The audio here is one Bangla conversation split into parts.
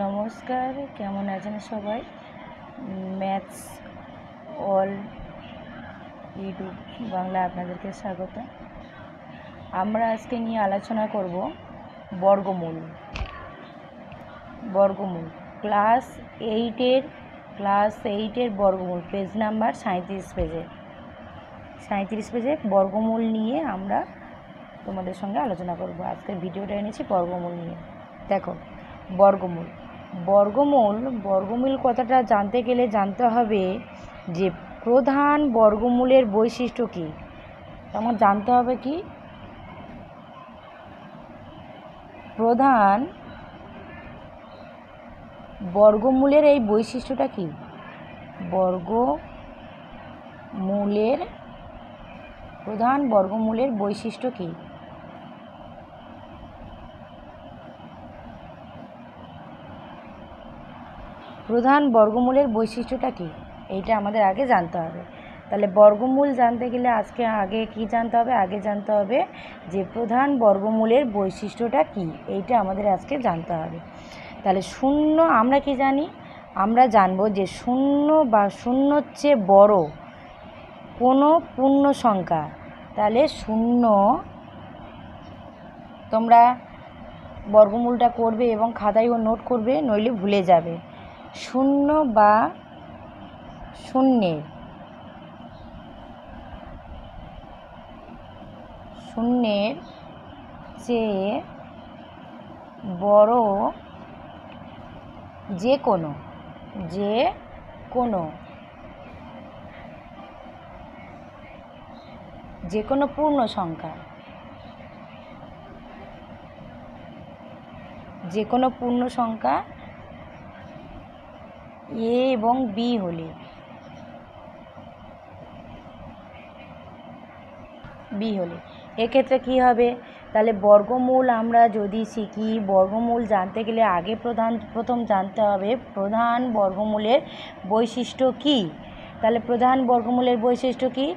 নমস্কার, কেমন আছেন সবাই? ম্যাথস অল ইউটিউব বাংলা আপনাদেরকে স্বাগত। আমরা আজকে নিয়ে আলোচনা করব বর্গমূল। ক্লাস এইটের বর্গমূল, পেজ নাম্বার 37 পেজে বর্গমূল নিয়ে আমরা তোমাদের সঙ্গে আলোচনা করব। আজকের ভিডিওটা এনেছি বর্গমূল নিয়ে। দেখো, বর্গমূল কথাটা জানতে গেলে জানতে হবে যে প্রধান বর্গমূলের বৈশিষ্ট্য কী। আমার জানতে হবে কি প্রধান বর্গমূলের এই বৈশিষ্ট্যটা কি। প্রধান বর্গমূলের বৈশিষ্ট্য কী? প্রধান বর্গমূলের বৈশিষ্ট্যটা কী, এইটা আমাদের আগে জানতে হবে। তাহলে বর্গমূল জানতে গেলে আগে কি জানতে হবে? আগে জানতে হবে যে প্রধান বর্গমূলের বৈশিষ্ট্যটা কী, এইটা আমাদের আজকে জানতে হবে। তাহলে শূন্য আমরা কি জানি? আমরা জানব যে শূন্য বা শূন্যর চেয়ে বড় কোনো পূর্ণ সংখ্যা। তাহলে শূন্য, তোমরা বর্গমূলটা করবে এবং খাতায়ও নোট করবে, নইলে ভুলে যাবে। শূন্য বা শূন্যের চেয়ে বড় যে কোনো পূর্ণ সংখ্যা, এ এবং বি হলে এক্ষেত্রে কি হবে? তাহলে বর্গমূল আমরা যদি শিখি, বর্গমূল জানতে গেলে আগে প্রথম জানতে হবে প্রধান বর্গমূলের বৈশিষ্ট্য কী। তাহলে প্রধান বর্গমূলের বৈশিষ্ট্য কী?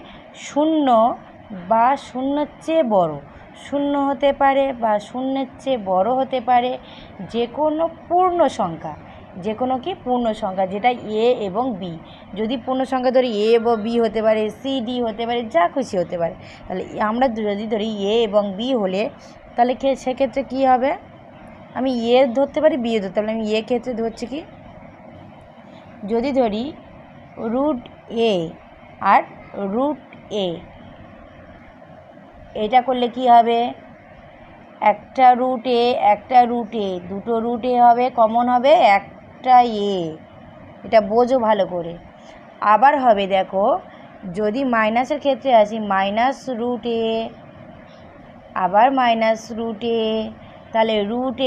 শূন্য বা শূন্যের চেয়ে বড়, শূন্য হতে পারে বা শূন্যের চেয়ে বড় হতে পারে যে কোনো পূর্ণ সংখ্যা, যেটা এ এবং বি। যদি পূর্ণ সংখ্যা ধরি, এ এবং বি হতে পারে, সি ডি হতে পারে, যা খুশি হতে পারে। তাহলে আমরা যদি ধরি এ এবং বি হলে, তাহলে সেক্ষেত্রে কী হবে? আমি এ ধরতে পারি, বি ধরতে পারি। আমি এ ক্ষেত্রে ধরছি কি, যদি ধরি রুট এ আর রুট এ, এটা করলে কি হবে? একটা রুট এ দুটো রুট এ হবে, কমন হবে একটা এ। এটা বোঝো ভালো করে। আবার হবে, দেখো, যদি মাইনাসের ক্ষেত্রে আসি, মাইনাস রুট এ আবার মাইনাস রুট এ, তাহলে রুট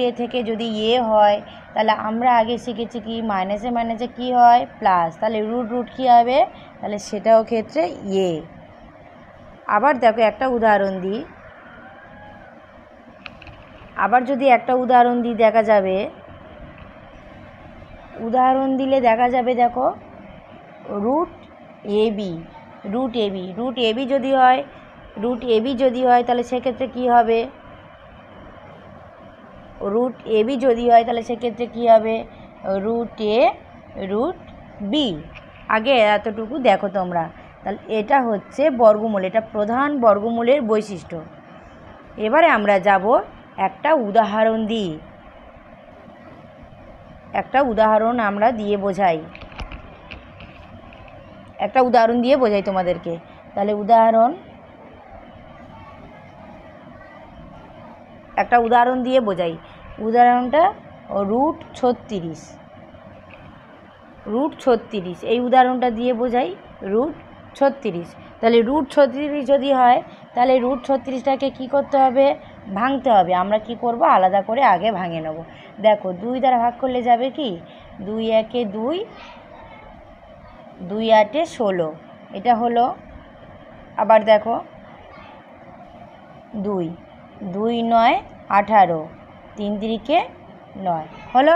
এ থেকে যদি এ হয়, তাহলে আমরা আগে শিখেছি কি মাইনাসে কি হয়? প্লাস। তাহলে রুট কী হবে? তাহলে সেটাও ক্ষেত্রে এ। আবার দেখো, একটা উদাহরণ দিই। দেখা যাবে, দেখা যাবে, দেখো, রুট এবি যদি হয় তাহলে সেক্ষেত্রে কি হবে? রুট এ রুট বি। আগে এতটুকু দেখো তোমরা। তাহলে এটা হচ্ছে বর্গমূল, এটা প্রধান বর্গমূলের বৈশিষ্ট্য। এবারে আমরা যাব একটা উদাহরণ আমরা দিয়ে বোঝাই। তোমাদেরকে। তাহলে একটা উদাহরণ দিয়ে বোঝাই। উদাহরণটা রুট 36। এই উদাহরণটা দিয়ে বোঝাই, রুট 36। তাহলে রুট 36 যদি হয়, তাহলে রুট 36টাকে কী করতে হবে? ভাঙতে হবে। আমরা কি করব? আলাদা করে আগে ভাঙে নেব। দেখো, 2 দ্বারা ভাগ করলে যাবে কি? 2 একে 2, 2 আটে 16, এটা হলো। আবার দেখো, 2 9 18, 3 3 9 হলো।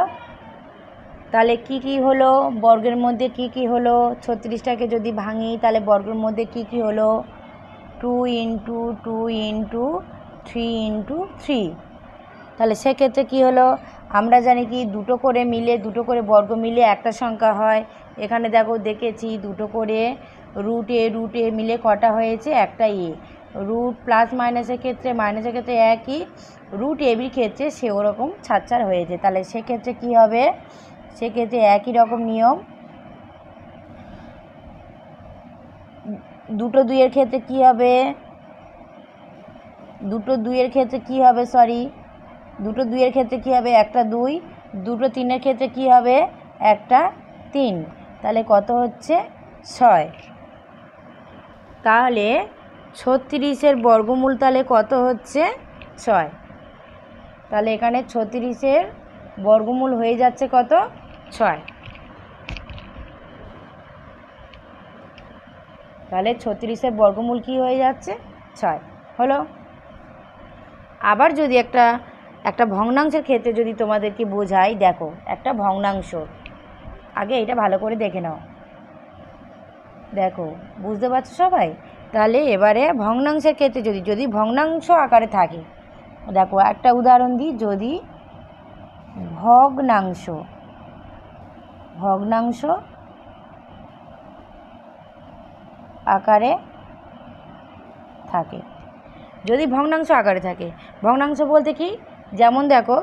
তাহলে কি হলো? বর্গের মধ্যে কি হলো? 36টাকে যদি ভাঙি, তাহলে বর্গের মধ্যে কি হলো? 2 × 2 × 3 × 3। তাহলে সেক্ষেত্রে কী হলো, আমরা জানি কি দুটো করে বর্গ মিলে একটা সংখ্যা হয়। এখানে দেখো দেখেছি দুটো করে রুট এ মিলে কটা হয়েছে, একটা এ। রুট প্লাস মাইনাসের ক্ষেত্রে একই, রুট এবির ক্ষেত্রে সে ওরকম ছাড় হয়েছে। তাহলে সেক্ষেত্রে কী হবে, সেক্ষেত্রে একই রকম নিয়ম। দুটো দুইয়ের ক্ষেত্রে কী হবে, দুটো দুইয়ের ক্ষেত্রে কী হবে একটা 2, দুটো 3-এর ক্ষেত্রে কী হবে একটা 3। তাহলে কত হচ্ছে 6। তাহলে 36-এর বর্গমূল তাহলে কত হচ্ছে 6। তাহলে এখানে 36-এর বর্গমূল হয়ে যাচ্ছে কত 6। তাহলে 36-এর বর্গমূল কি হয়ে যাচ্ছে 6 হলো। আবার যদি একটা ভগ্নাংশের ক্ষেত্রে যদি তোমাদেরকে বোঝাই, দেখো একটা ভগ্নাংশ, আগে এটা ভালো করে দেখে নাও, দেখো বুঝতে পারছো সবাই। তাহলে এবারে ভগ্নাংশের ক্ষেত্রে যদি ভগ্নাংশ আকারে থাকে, দেখো একটা উদাহরণ দিই, যদি ভগ্নাংশ আকারে থাকে, যদি ভগ্নাংশ আকারে থাকে, ভগ্নাংশ বলতে কি, যেমন দেখো